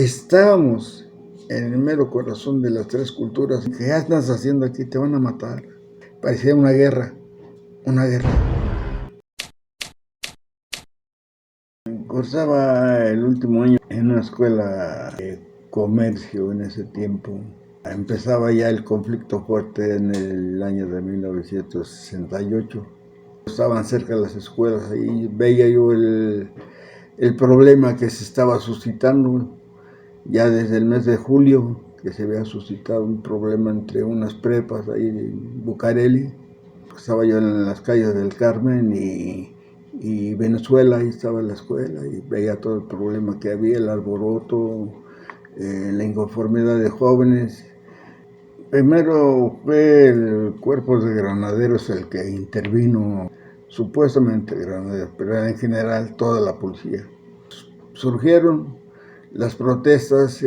Estábamos en el mero corazón de las tres culturas. ¿Qué andas haciendo aquí? Te van a matar. Parecía una guerra, una guerra. Cursaba el último año en una escuela de comercio en ese tiempo. Empezaba ya el conflicto fuerte en el año de 1968. Estaban cerca de las escuelas y veía yo el problema que se estaba suscitando ya desde el mes de julio, que se había suscitado un problema entre unas prepas ahí en Bucareli. Estaba yo en las calles del Carmen y Venezuela, ahí estaba en la escuela y veía todo el problema que había, el alboroto, la inconformidad de jóvenes. Primero fue el cuerpo de granaderos el que intervino, supuestamente granaderos, pero en general toda la policía. Surgieron las protestas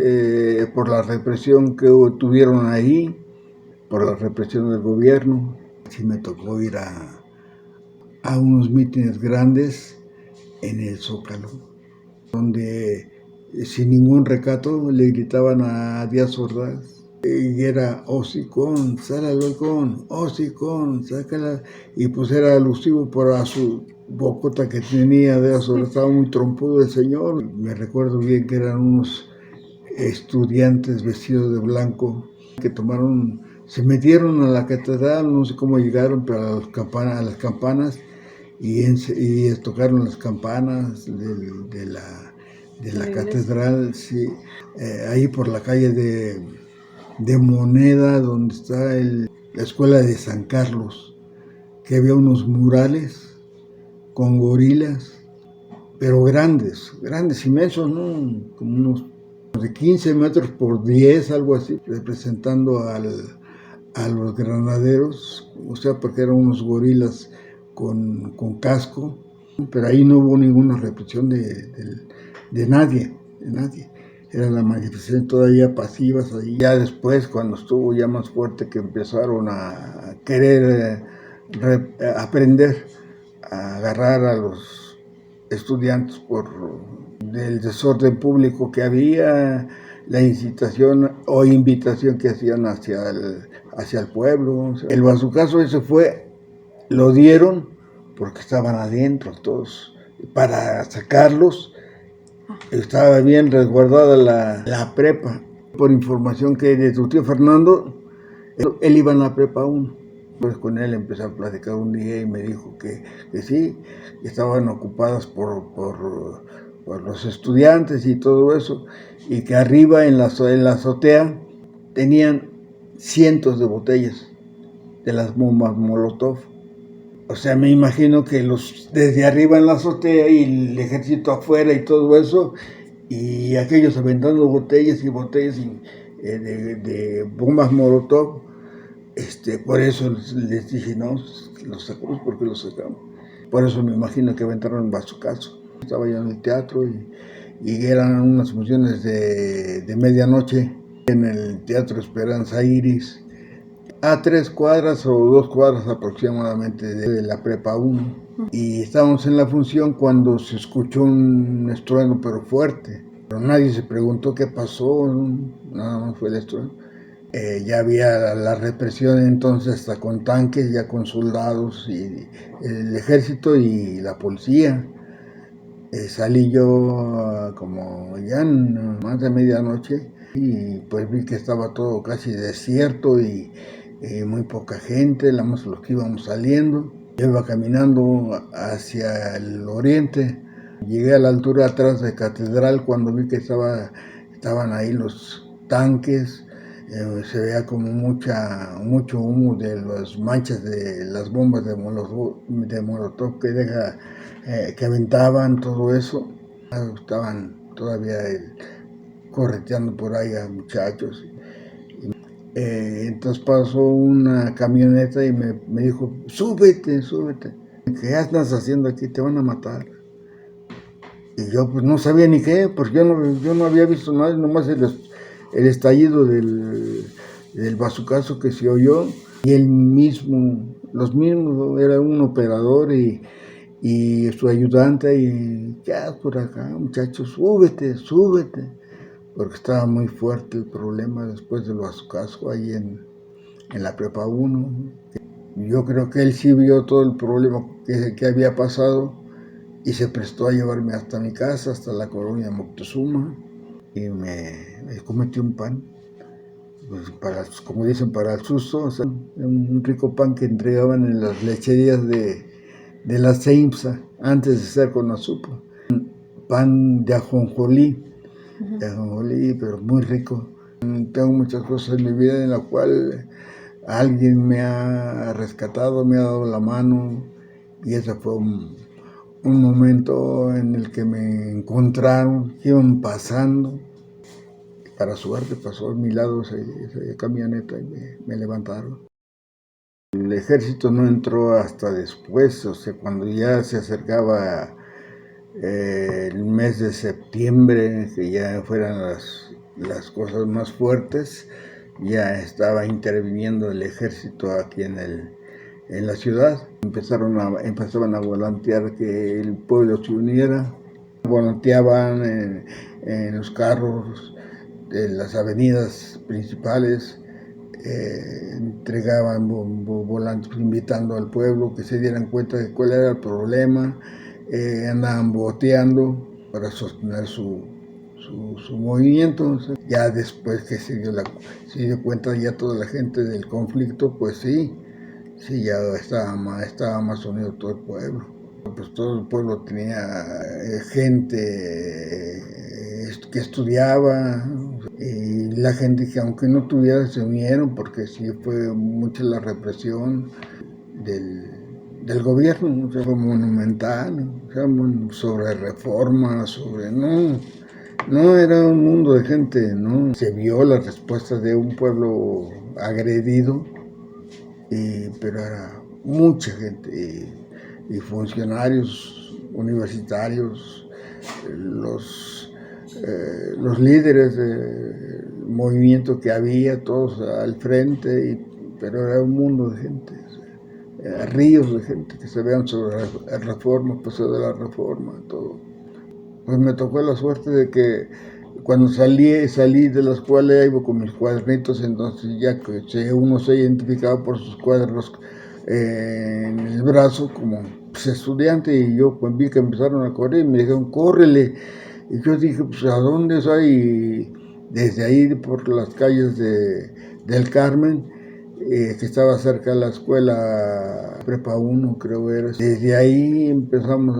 por la represión que tuvieron ahí, por la represión del gobierno. Sí me tocó ir a unos mítines grandes en el Zócalo, donde sin ningún recato le gritaban a Díaz Ordaz. Y era hocicón, sal al balcón, hocicón, sácala. Y pues era alusivo por a su bocota que tenía de eso, estaba muy trompudo el señor. Me recuerdo bien que eran unos estudiantes vestidos de blanco que se metieron a la catedral, no sé cómo llegaron, pero a las campanas y tocaron las campanas de la catedral, sí, ahí por la calle de Moneda, donde está la escuela de San Carlos, que había unos murales con gorilas, pero grandes, inmensos, ¿no? Como unos de 15 metros por 10, algo así, representando a los granaderos, o sea, porque eran unos gorilas con casco, pero ahí no hubo ninguna represión de nadie. Era la manifestación todavía pasivas ahí. Ya después, cuando estuvo ya más fuerte, que empezaron a querer aprender a agarrar a los estudiantes por el desorden público que había, la incitación o invitación que hacían hacia el pueblo. O sea, el bazucazo ese lo dieron porque estaban adentro todos, para sacarlos. Estaba bien resguardada la prepa. Por información que de tu tío Fernando, él iba en la prepa 1. Pues con él empecé a platicar un día y me dijo que sí, que estaban ocupadas por los estudiantes y todo eso, y que arriba en la azotea tenían cientos de botellas de las bombas Molotov. O sea, me imagino que desde arriba en la azotea y el ejército afuera y todo eso, y aquellos aventando botellas y botellas de bombas Molotov. Por eso les dije, no, los sacamos porque los sacamos. Por eso me imagino que aventaron bazucazo. Estaba yo en el teatro y eran unas funciones de medianoche en el Teatro Esperanza Iris, a 3 cuadras o 2 cuadras aproximadamente de la Prepa 1. Y estábamos en la función cuando se escuchó un estruendo, pero fuerte. Pero nadie se preguntó qué pasó, nada más fue el estruendo. Ya había la represión entonces, hasta con tanques, ya con soldados, y el ejército y la policía. Salí yo como ya más de medianoche y pues vi que estaba todo casi desierto y muy poca gente, más los que íbamos saliendo. Yo iba caminando hacia el oriente, llegué a la altura atrás de Catedral cuando vi que estaban ahí los tanques. Se veía como mucho humo de las manchas de las bombas de Molotov que aventaban, todo eso. Estaban todavía correteando por ahí a muchachos. Entonces pasó una camioneta y me dijo, súbete. ¿Qué andas haciendo aquí? Te van a matar. Y yo pues no sabía ni qué, porque yo no había visto nada, nomás el estallido del bazucazo que se oyó, y los mismos, era un operador y su ayudante, y ya por acá, muchachos, súbete. porque estaba muy fuerte el problema después de los cascos ahí en la Prepa 1. Yo creo que él sí vio todo el problema que había pasado y se prestó a llevarme hasta mi casa, hasta la colonia Moctezuma, y me cometió un pan, pues como dicen, para el susto, o sea, un rico pan que entregaban en las lecherías de la CEIMSA antes de ser con azúcar. Pan de ajonjolí, pero muy rico. Tengo muchas cosas en mi vida en la cual alguien me ha rescatado, me ha dado la mano, y ese fue un momento en el que me encontraron, iban pasando. Para suerte pasó a mi lado esa camioneta y me levantaron. El ejército no entró hasta después, o sea, cuando ya se acercaba el mes de septiembre, que ya fueran las cosas más fuertes, ya estaba interviniendo el ejército aquí en la ciudad. Empezaban a volantear que el pueblo se uniera. Volanteaban en los carros de las avenidas principales, entregaban volantes invitando al pueblo que se dieran cuenta de cuál era el problema, andaban boteando para sostener su movimiento. Ya después que se dio cuenta ya toda la gente del conflicto, pues sí, ya estaba más unido todo el pueblo. Pues todo el pueblo tenía gente que estudiaba, y la gente que aunque no tuviera se unieron, porque sí fue mucha la represión del gobierno, o sea, fue monumental, o sea, sobre reformas, no era un mundo de gente, ¿no? Se vio la respuesta de un pueblo agredido, pero era mucha gente, y funcionarios universitarios, los líderes del movimiento que había, todos al frente, pero era un mundo de gente, ríos de gente que se vean sobre la reforma, pasó de la reforma, todo. Pues me tocó la suerte de que cuando salí de la escuela iba con mis cuadernitos, entonces ya que uno se identificaba por sus cuadernos en el brazo como estudiante, y yo pues, vi que empezaron a correr y me dijeron, córrele. Y yo dije, pues ¿a dónde soy? Y desde ahí por las calles del Carmen, que estaba cerca de la escuela Prepa 1, creo era. Desde ahí empezamos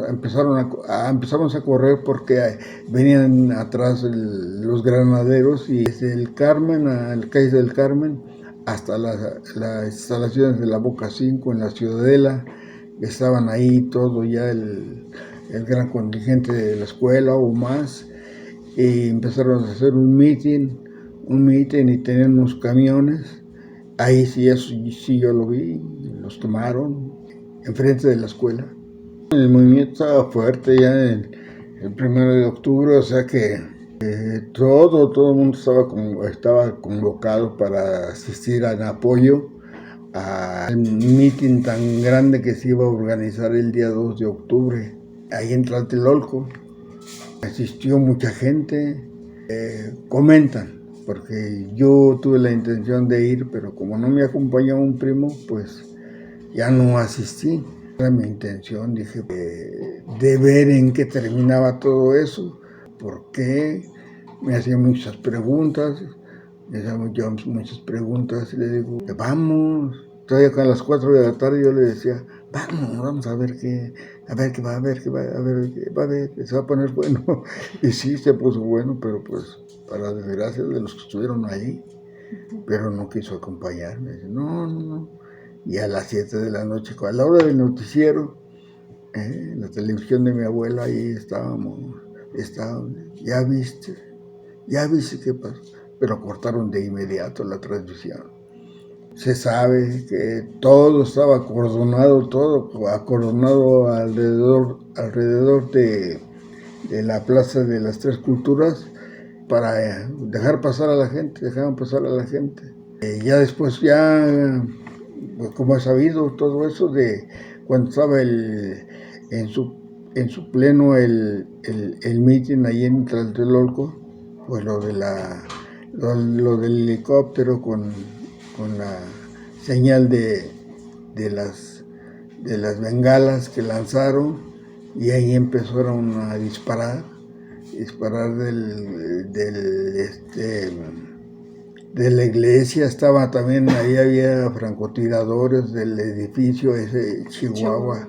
a correr porque venían atrás los granaderos, y desde el Carmen, a la calle del Carmen, hasta las instalaciones de la Boca 5 en la Ciudadela, estaban ahí todo ya el gran contingente de la escuela o más, y empezaron a hacer un meeting y tenían unos camiones. Ahí sí, eso sí yo lo vi, los quemaron enfrente de la escuela. El movimiento estaba fuerte ya el 1 de octubre, o sea que todo el mundo estaba convocado para asistir en apoyo al meeting tan grande que se iba a organizar el día 2 de octubre, ahí en Tlatelolco. Asistió mucha gente, comentan, porque yo tuve la intención de ir, pero como no me acompañó un primo, pues ya no asistí. Era mi intención, dije, de ver en qué terminaba todo eso, porque me hacían muchas preguntas, y le digo, vamos. Todavía a las 4 de la tarde yo le decía, vamos a ver qué va a ver, se va a poner bueno. Y sí, se puso bueno, pero pues para desgracia de los que estuvieron ahí, pero no quiso acompañarme. Dice, no. Y a las 7 de la noche, a la hora del noticiero, en la televisión de mi abuela, ahí estábamos, ya viste qué pasó, pero cortaron de inmediato la transmisión. Se sabe que todo estaba acordonado alrededor de la Plaza de las Tres Culturas, para dejaban pasar a la gente. Ya después, como he sabido todo eso, de cuando estaba en su pleno el meeting ahí en Tlatelolco, pues lo del helicóptero con la señal de las bengalas que lanzaron, y ahí empezaron a disparar de la iglesia. Estaba también, ahí había francotiradores del edificio ese, Chihuahua.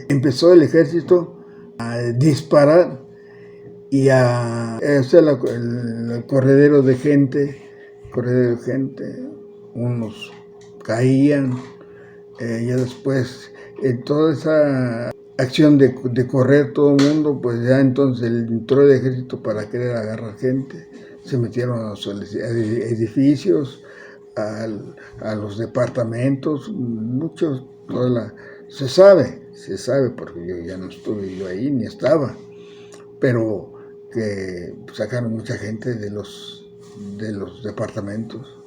Empezó el ejército a disparar y el corredero de gente, unos caían, ya después en toda esa acción de correr todo el mundo, pues ya entonces entró el ejército para querer agarrar gente, se metieron a los edificios, a los departamentos, muchos, se sabe, porque yo ya no estuve yo ahí, ni estaba, pero que sacaron mucha gente de los departamentos.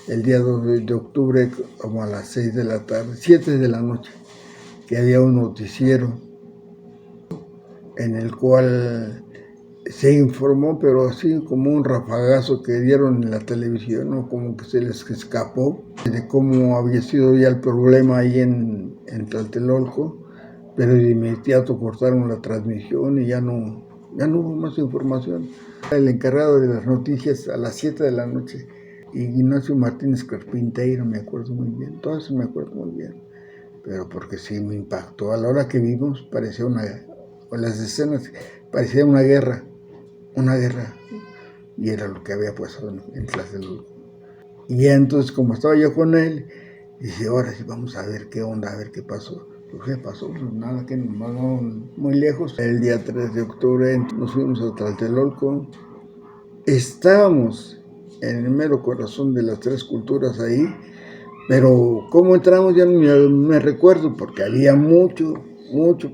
El día 2 de octubre, como a las 6 de la tarde, 7 de la noche, que había un noticiero en el cual se informó, pero así como un rafagazo que dieron en la televisión, ¿no? Como que se les escapó de cómo había sido ya el problema ahí en Tlatelolco, pero de inmediato cortaron la transmisión y ya no hubo más información. El encargado de las noticias a las 7 de la noche, Ignacio Martínez Carpinteiro, me acuerdo muy bien, todo eso me acuerdo muy bien, pero porque sí me impactó. A la hora que vimos parecía las escenas parecía una guerra, y era lo que había pasado en Tlatelolco. Y ya entonces, como estaba yo con él, dije, ahora sí vamos a ver qué onda, a ver qué pasó. ¿Qué pasó? Pues nada, que nos mandaron muy lejos. El día 3 de octubre nos fuimos a Tlatelolco. Estábamos en el mero corazón de las tres culturas ahí, pero cómo entramos ya no me recuerdo, porque había mucho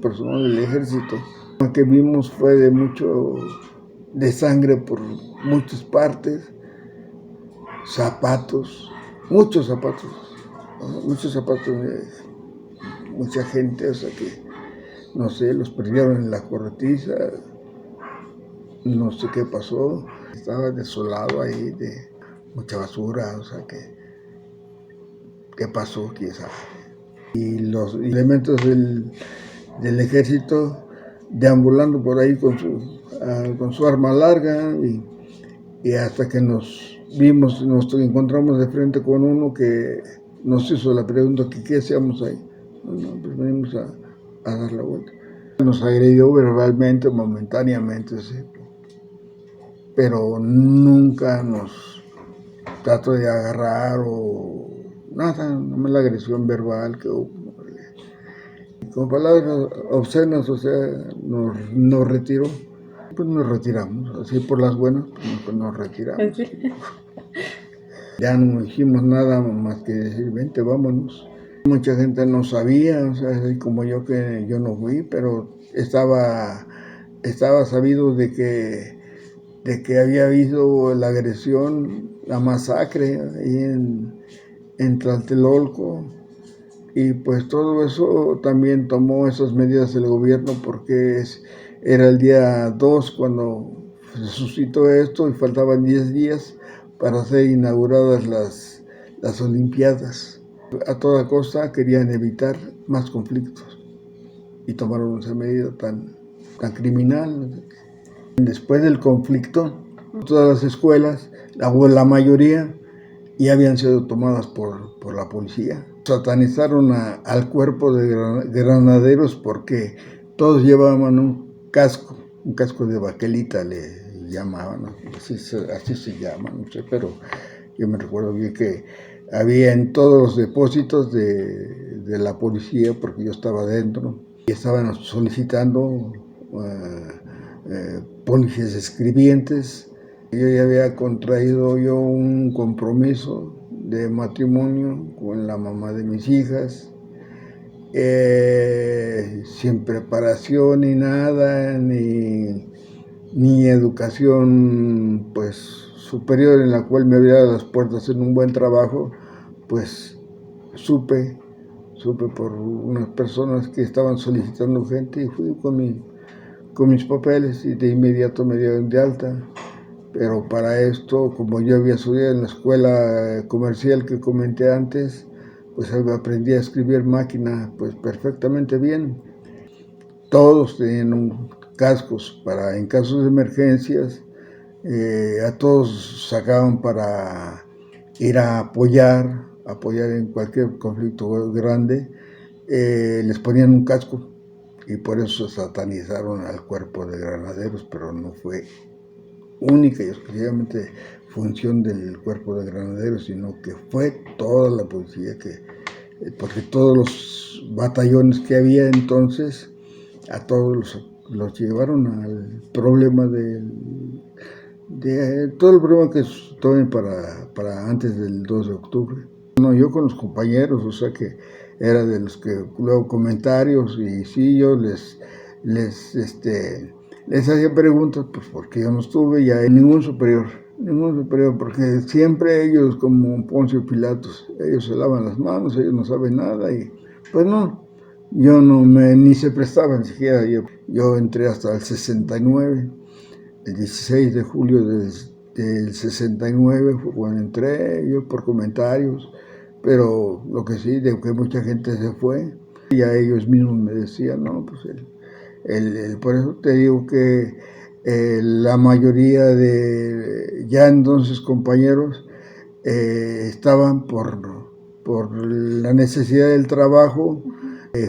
personal del ejército. Lo que vimos fue de sangre por muchas partes, zapatos, muchos zapatos de mucha gente, o sea que, no sé, los perdieron en la corretiza, no sé qué pasó, estaba desolado ahí de mucha basura, o sea que, ¿qué pasó? ¿Quién sabe? Y los elementos del ejército deambulando por ahí con su arma larga, y hasta que nos encontramos de frente con uno que nos hizo la pregunta que qué hacíamos ahí. No, pues venimos a dar la vuelta. Nos agredió verbalmente, momentáneamente, sí, pero nunca nos trató de agarrar o nada, no me la agresión verbal que hubo. Con palabras obscenas, o sea, nos retiró. Pues nos retiramos, así por las buenas, pues nos retiramos. Ya no dijimos nada más que decir, vente, vámonos. Mucha gente no sabía, o sea, así como yo, que yo no fui, pero estaba sabido de que había habido la agresión, la masacre ahí en Tlatelolco. Y pues todo eso también tomó esas medidas el gobierno, porque era el día 2 cuando se suscitó esto y faltaban 10 días para ser inauguradas las Olimpiadas. A toda costa querían evitar más conflictos y tomaron esa medida tan criminal. Después del conflicto, todas las escuelas, la mayoría, ya habían sido tomadas por la policía. Satanizaron al cuerpo de granaderos porque todos llevaban un casco de baquelita, le llamaban, ¿no? Así se llama, no sé, pero yo me recuerdo bien que había en todos los depósitos de la policía, porque yo estaba dentro, y estaban solicitando policías escribientes. Yo ya había contraído un compromiso de matrimonio con la mamá de mis hijas, sin preparación ni nada, ni educación pues superior en la cual me había dado las puertas en un buen trabajo. Pues supe por unas personas que estaban solicitando gente, y fui con con mis papeles y de inmediato me dieron de alta. Pero para esto, como yo había estudiado en la escuela comercial que comenté antes, pues aprendí a escribir máquina pues perfectamente bien. Todos tenían cascos para en casos de emergencias, a todos sacaban para ir a apoyar en cualquier conflicto grande, les ponían un casco y por eso satanizaron al cuerpo de granaderos, pero no fue única y exclusivamente función del cuerpo de granaderos, sino que fue toda la policía, porque todos los batallones que había entonces, a todos los llevaron al problema de todo el problema que tuve para antes del 2 de octubre. No, yo con los compañeros, o sea que era de los que luego comentarios y sí, yo les hacía preguntas, pues porque yo no estuve ya en ningún superior, porque siempre ellos como Poncio Pilatos, ellos se lavan las manos, ellos no saben nada y pues no, yo ni se prestaba ni siquiera, yo entré hasta el 69, el 16 de julio del 69 fue cuando entré, yo por comentarios, pero lo que sí, de que mucha gente se fue, ya ellos mismos me decían, no, pues por eso te digo que la mayoría de ya entonces compañeros estaban por la necesidad del trabajo,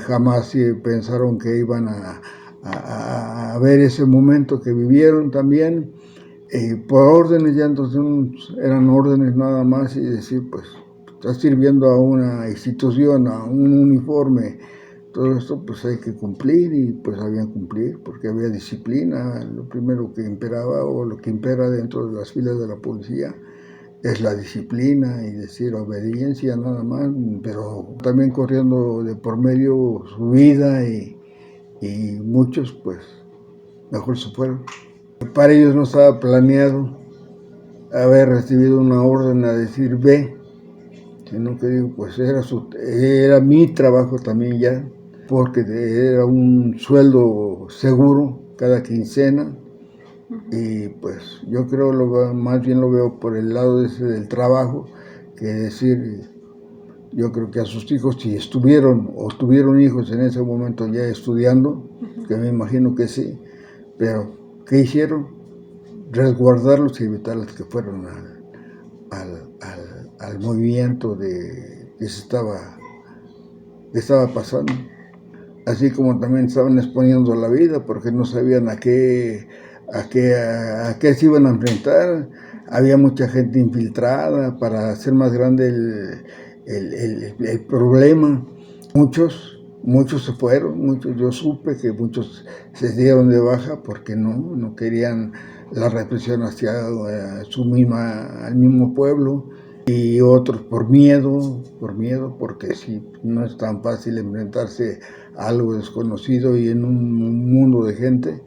jamás pensaron que iban a ver ese momento que vivieron también, por órdenes, ya entonces eran órdenes nada más y decir, pues, estás sirviendo a una institución, a un uniforme, todo esto pues hay que cumplir y pues habían cumplir porque había disciplina, lo primero que imperaba o lo que impera dentro de las filas de la policía es la disciplina y decir obediencia nada más, pero también corriendo de por medio su vida y muchos pues mejor se fueron. Para ellos no estaba planeado haber recibido una orden a decir ve, sino que digo, pues era mi trabajo también ya, porque era un sueldo seguro cada quincena, y pues yo creo más bien lo veo por el lado ese del trabajo, que decir, yo creo que a sus hijos, si estuvieron o tuvieron hijos en ese momento ya estudiando, que me imagino que sí, pero ¿qué hicieron? Resguardarlos y evitarlos que fueran al movimiento que estaba pasando. Así como también estaban exponiendo la vida porque no sabían a qué se iban a enfrentar. Había mucha gente infiltrada para hacer más grande el problema. Muchos se fueron, yo supe que muchos se dieron de baja porque no querían la represión hacia al mismo pueblo, y otros por miedo, porque si no es tan fácil enfrentarse a algo desconocido y en un mundo de gente,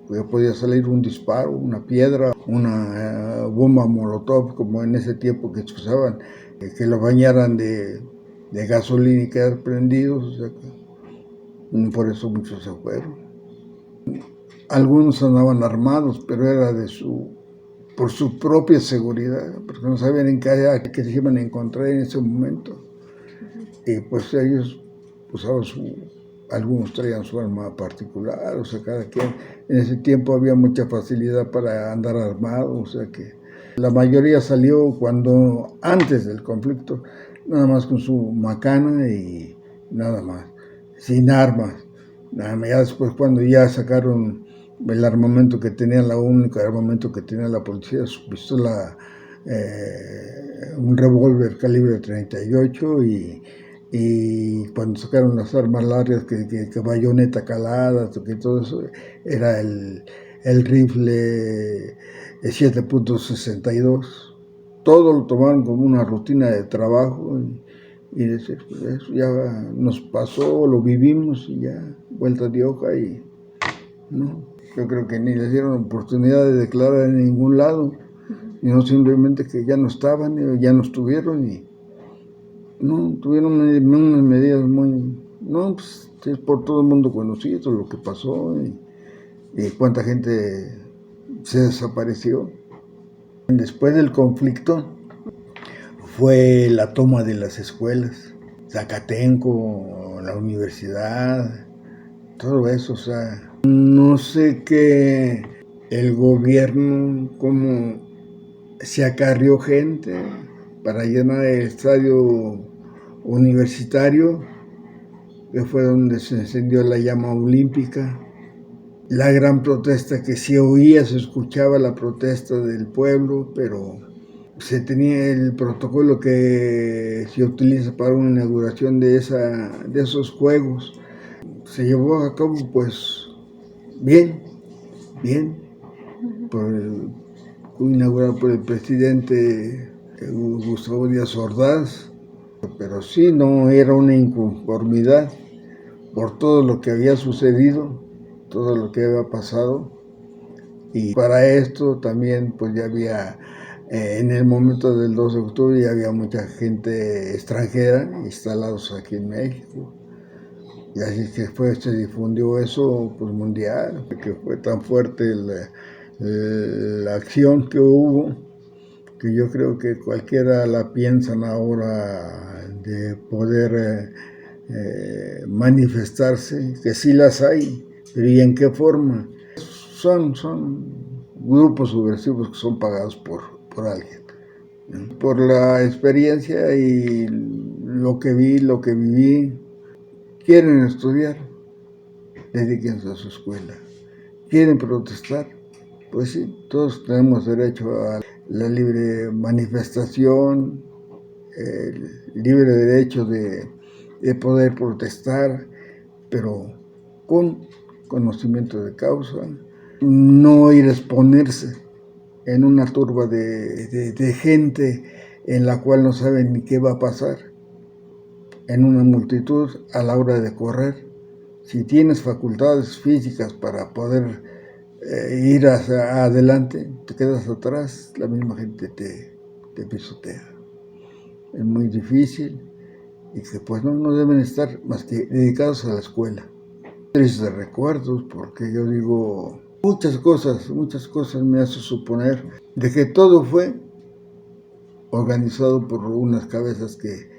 pues podía salir un disparo, una piedra, una bomba molotov, como en ese tiempo que se usaban, que lo bañaran de gasolina y quedar prendidos, o sea que por eso muchos se fueron. Algunos andaban armados, pero era por su propia seguridad, porque no sabían en qué se iban a encontrar en ese momento. Y pues ellos usaban algunos traían su arma particular, o sea, cada quien. En ese tiempo había mucha facilidad para andar armado, o sea que la mayoría salió antes del conflicto, nada más con su macana y nada más, sin armas. Nada más, ya después cuando ya sacaron el armamento que tenía, el único armamento que tenía la policía, su pistola, un revólver calibre 38 y cuando sacaron las armas largas, que bayoneta calada, que todo eso, era el rifle 7.62. Todo lo tomaron como una rutina de trabajo y decir, pues eso ya nos pasó, lo vivimos y ya, vuelta de hoja y no. Yo creo que ni les dieron oportunidad de declarar en ningún lado, sino simplemente que ya no estaban, ya no estuvieron y no, tuvieron unas medidas muy, no, pues es por todo el mundo conocido lo que pasó y cuánta gente se desapareció. Después del conflicto fue la toma de las escuelas, Zacatenco, la universidad, todo eso. O sea, no sé qué el gobierno, cómo se acarrió gente para llenar el estadio universitario, que fue donde se encendió la llama olímpica. La gran protesta que se oía, se escuchaba la protesta del pueblo, pero se tenía el protocolo que se utiliza para una inauguración de esos juegos. Se llevó a cabo pues bien, inaugurado por el presidente Gustavo Díaz Ordaz, pero sí, no era una inconformidad por todo lo que había sucedido, todo lo que había pasado, y para esto también pues ya había, en el momento del 2 de octubre ya había mucha gente extranjera instalados aquí en México, y así que se difundió eso pues mundial, que fue tan fuerte la acción que hubo, que yo creo que cualquiera la piensan ahora de poder manifestarse, que sí las hay, pero ¿y en qué forma? Son grupos subversivos que son pagados por alguien. Por la experiencia y lo que vi, lo que viví, quieren estudiar, dedíquense a su escuela. Quieren protestar, pues sí, todos tenemos derecho a la libre manifestación, el libre derecho de poder protestar, pero con conocimiento de causa, no ir a exponerse en una turba de gente en la cual no saben ni qué va a pasar, en una multitud a la hora de correr. Si tienes facultades físicas para poder ir hacia adelante, te quedas atrás, la misma gente te pisotea. Es muy difícil y que pues no deben estar más que dedicados a la escuela. Tristes recuerdos, porque yo digo, muchas cosas me hace suponer de que todo fue organizado por unas cabezas que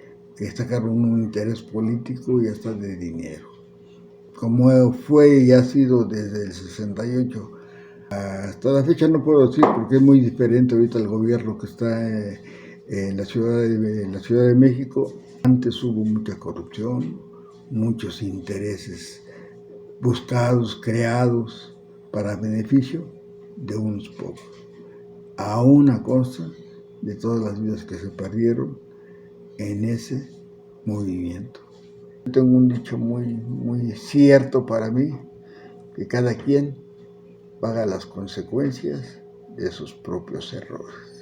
sacaron un interés político y hasta de dinero. Como fue y ha sido desde el 68 hasta la fecha, no puedo decir porque es muy diferente ahorita el gobierno que está en la Ciudad de México. Antes hubo mucha corrupción, muchos intereses buscados, creados para beneficio de unos pocos, a una costa de todas las vidas que se perdieron en ese movimiento. Tengo un dicho muy cierto para mí, que cada quien paga las consecuencias de sus propios errores.